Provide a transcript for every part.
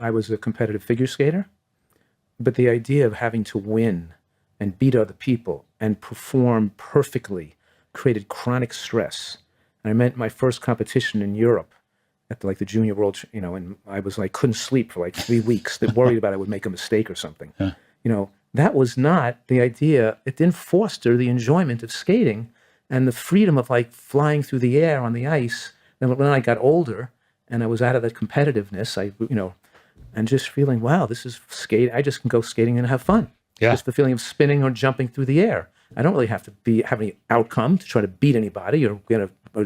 I was a competitive figure skater, but the idea of having to win and beat other people and perform perfectly created chronic stress. And I meant my first competition in Europe at the junior world, and I was like, couldn't sleep for like 3 weeks. They worried about I would make a mistake or something. Yeah. That was not the idea. It didn't foster the enjoyment of skating and the freedom of like flying through the air on the ice. And when I got older and I was out of that competitiveness, and just feeling, wow, this is skate. I just can go skating and have fun. Yeah. Just the feeling of spinning or jumping through the air. I don't really have to have any outcome to try to beat anybody or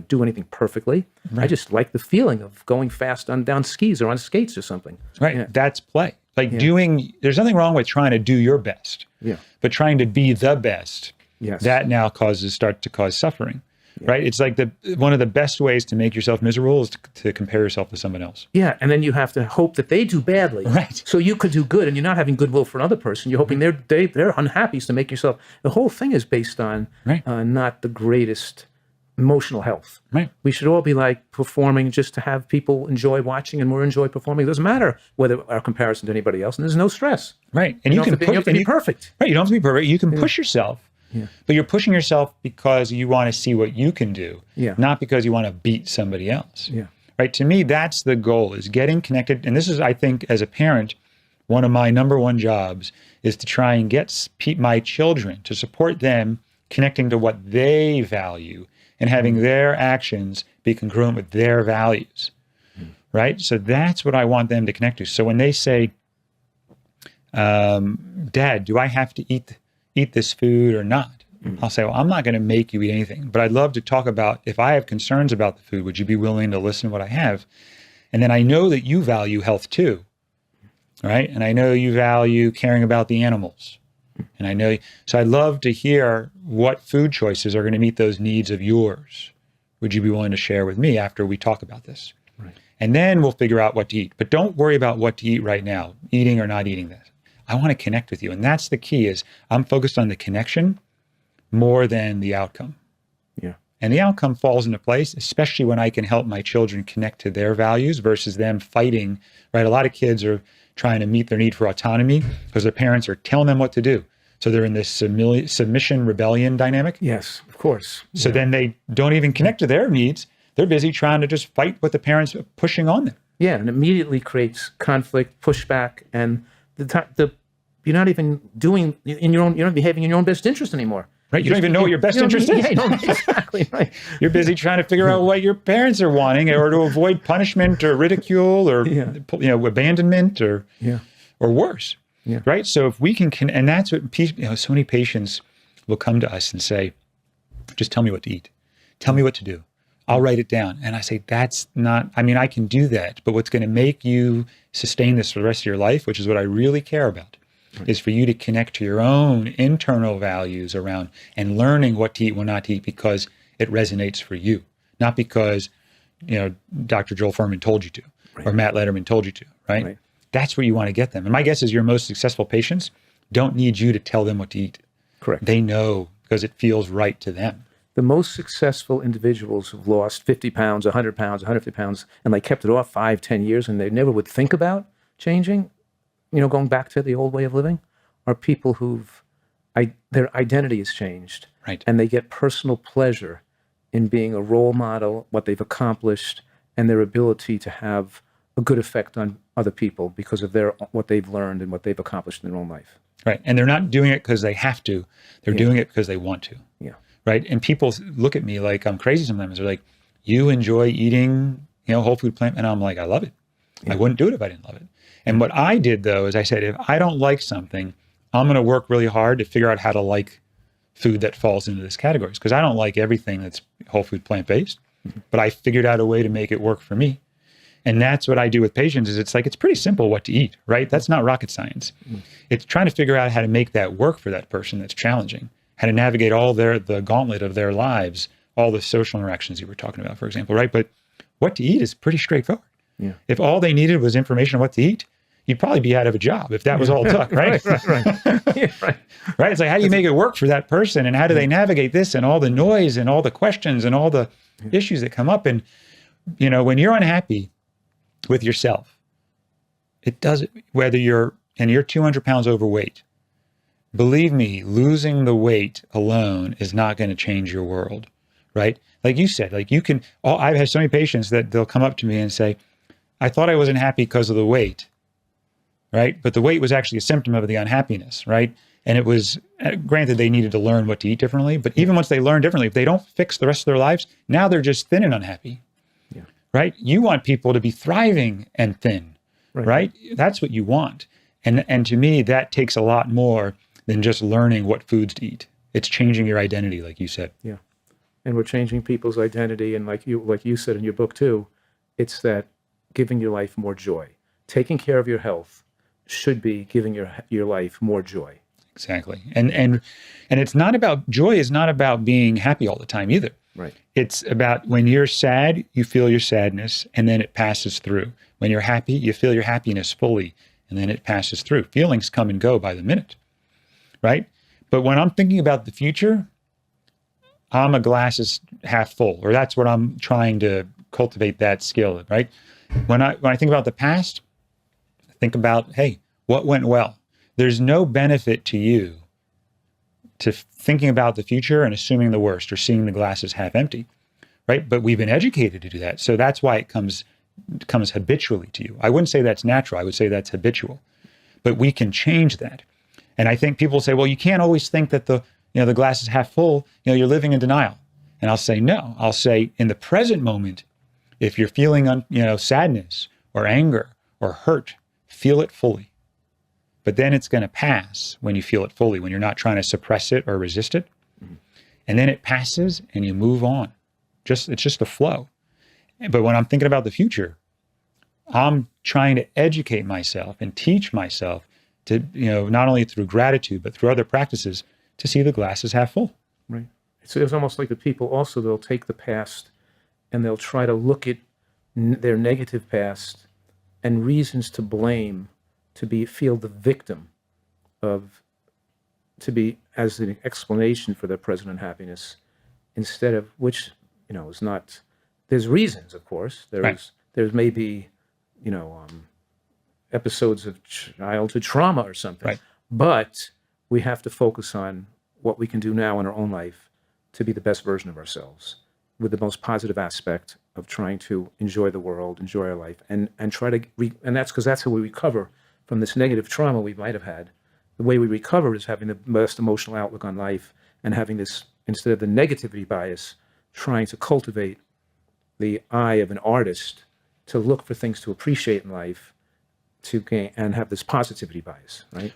do anything perfectly. Right. I just like the feeling of going fast down skis or on skates or something. Right. Yeah. That's play. There's nothing wrong with trying to do your best. Yeah. But trying to be the best, Yes. that now start to cause suffering. Yeah. Right? It's like one of the best ways to make yourself miserable is to compare yourself to someone else. Yeah, and then you have to hope that they do badly, right? So you could do good, and you're not having goodwill for another person. You're hoping they're unhappy, so to make yourself. The whole thing is based on not the greatest emotional health. Right. We should all be like performing just to have people enjoy watching, and we enjoy performing. It doesn't matter whether our comparison to anybody else, and there's no stress. Right, and you don't have to be perfect. Right, you don't have to be perfect. You can push yourself. Yeah. But you're pushing yourself because you want to see what you can do, not because you want to beat somebody else. Yeah. Right. To me, that's the goal, is getting connected. And this is, I think, as a parent, one of my number one jobs is to try and get my children, to support them connecting to what they value and having their actions be congruent with their values. Right. So that's what I want them to connect to. So when they say, Dad, do I have to eat this food or not? I'll say, well, I'm not going to make you eat anything, but I'd love to talk about, if I have concerns about the food, would you be willing to listen to what I have? And then I know that you value health too, right? And I know you value caring about the animals. And so I'd love to hear what food choices are going to meet those needs of yours. Would you be willing to share with me after we talk about this? Right. And then we'll figure out what to eat. But don't worry about what to eat right now, eating or not eating this. I want to connect with you. And that's the key, is I'm focused on the connection more than the outcome. Yeah. And the outcome falls into place, especially when I can help my children connect to their values versus them fighting, right? A lot of kids are trying to meet their need for autonomy because their parents are telling them what to do. So they're in this submission rebellion dynamic. Yes, of course. So then they don't even connect to their needs. They're busy trying to just fight what the parents are pushing on them. Yeah, and immediately creates conflict, pushback, and you're not even doing you're not behaving in your own best interest anymore. Right, you don't even know what your best interest is. Exactly right. You're busy trying to figure out what your parents are wanting, or to avoid punishment or ridicule or abandonment or worse. Yeah. Right. So if we can, and that's what so many patients will come to us and say, "Just tell me what to eat. Tell me what to do. I'll write it down." And I say, that's not. I mean, I can do that, but what's going to make you sustain this for the rest of your life, which is what I really care about, is for you to connect to your own internal values around and learning what to eat, what not to eat, because it resonates for you, not because, Dr. Joel Fuhrman told you to, or Matt Letterman told you to, right? That's where you want to get them. And my guess is your most successful patients don't need you to tell them what to eat. Correct. They know because it feels right to them. The most successful individuals who've lost 50 pounds, 100 pounds, 150 pounds, and they kept it off 5, 10 years, and they never would think about changing, going back to the old way of living, are people their identity has changed. Right. And they get personal pleasure in being a role model, what they've accomplished, and their ability to have a good effect on other people because of what they've learned and what they've accomplished in their own life. Right. And they're not doing it because they have to. They're doing it because they want to. Yeah. Right. And people look at me like I'm crazy sometimes. They're like, you enjoy eating, whole food plant. And I'm like, I love it. Yeah. I wouldn't do it if I didn't love it. And what I did, though, is I said, if I don't like something, I'm going to work really hard to figure out how to like food that falls into this category. Because I don't like everything that's whole food plant-based, but I figured out a way to make it work for me. And that's what I do with patients, is it's pretty simple what to eat, right? That's not rocket science. It's trying to figure out how to make that work for that person that's challenging, how to navigate the gauntlet of their lives, all the social interactions you were talking about, for example, right? But what to eat is pretty straightforward. Yeah. If all they needed was information on what to eat, you'd probably be out of a job if that was all it took, right? Right. Yeah, right. Right? It's like, how do you make it work for that person? And how do they navigate this and all the noise and all the questions and all the issues that come up? And, when you're unhappy with yourself, It doesn't, whether you're 200 pounds overweight, believe me, losing the weight alone is not going to change your world, right? Like you said, like you can, I've had so many patients that they'll come up to me and say, I thought I wasn't happy because of the weight, right? But the weight was actually a symptom of the unhappiness, right? And it was, granted, they needed to learn what to eat differently, but even once they learn differently, if they don't fix the rest of their lives, now they're just thin and unhappy, right? You want people to be thriving and thin, right? That's what you want. And to me, that takes a lot more than just learning what foods to eat. It's changing your identity, like you said. Yeah. And we're changing people's identity. And like you said in your book too, it's that giving your life more joy. Taking care of your health should be giving your life more joy. Exactly. And it's not about, joy is not about being happy all the time either. Right. It's about when you're sad, you feel your sadness and then it passes through. When you're happy, you feel your happiness fully and then it passes through. Feelings come and go by the minute, right? But when I'm thinking about the future, I'm a glass is half full, or that's what I'm trying to cultivate, that skill, right? When I think about the past, think about, hey, what went well? There's no benefit to you to thinking about the future and assuming the worst or seeing the glass as half empty, right? But we've been educated to do that. So that's why it comes habitually to you. I wouldn't say that's natural. I would say that's habitual. But we can change that. And I think people say, well, you can't always think that the glass is half full. You're living in denial. And I'll say, no. I'll say in the present moment, if you're feeling, sadness or anger or hurt, feel it fully. But then it's going to pass when you feel it fully, when you're not trying to suppress it or resist it. And then it passes and you move on. It's just the flow. But when I'm thinking about the future, I'm trying to educate myself and teach myself to, not only through gratitude, but through other practices, to see the glass as half full. Right. So it's almost like the people also, they'll take the past and they'll try to look at their negative past and reasons to blame, to feel the victim of, to be as an explanation for their present unhappiness, instead of, which, is not, there's reasons, of course. There may be, episodes of childhood trauma or something. Right. But we have to focus on what we can do now in our own life to be the best version of ourselves, with the most positive aspect of trying to enjoy the world, enjoy our life, and try to, and that's because that's how we recover from this negative trauma we might have had. The way we recover is having the best emotional outlook on life and having this, instead of the negativity bias, trying to cultivate the eye of an artist to look for things to appreciate in life, to gain and have this positivity bias, right?